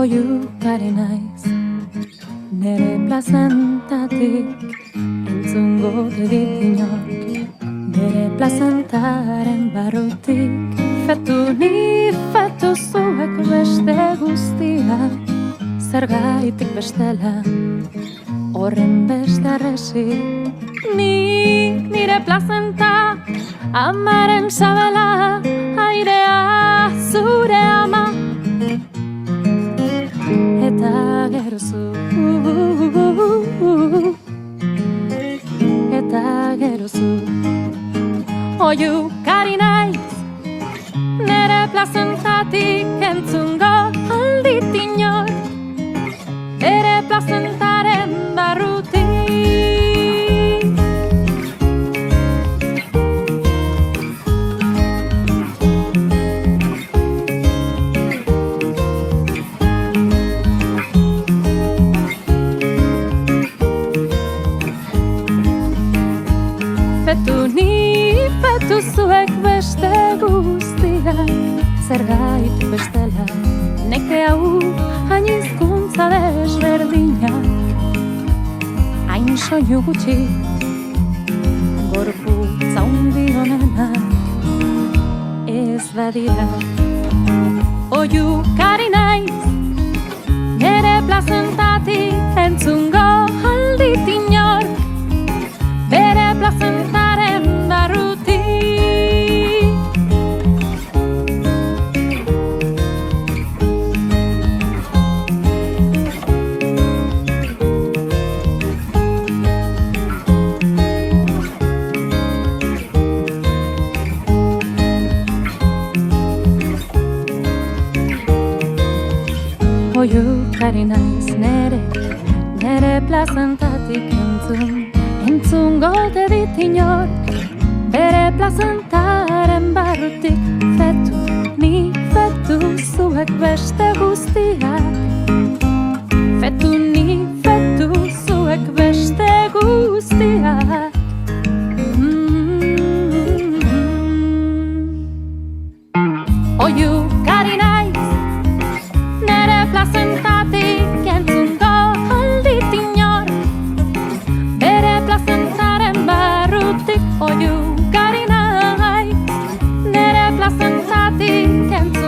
Oihukari naiz, nere plazentatik entzungo dit inork, bere plazentaren barrutik. Fetu ni fetu zuek beste guztiak, zergaitik bestela, horren beste arresi. Nik nire plazenta, amaren sabela, airea zure ama. Eta gero zu, eta gero zu. Oihukari naiz, nere plazentatik entzungo aldit inor, bere plazentaren barrutik. Fetu ni fetu zuek beste guztiak, zergaitik bestela, neke hau hain hizkuntza desberdinak. Hain soinu gutxi, gorputza handi honenak ez badira. Oihukari naiz, nere plazentatik entzungo aldit inor, bere plazentaren barrutik. Oihukari naiz, nere plazentatik entzungo dit inor, bere plazentaren barrutik. Fetu ni fetu zuek beste guztiak, fetu ni fetu zuek beste guztiak. Oihukari naiz, nere plazentatik entzungo aldit inor, bere plazentaren barrutik. Oihukari naiz, nere plazentatik entzungo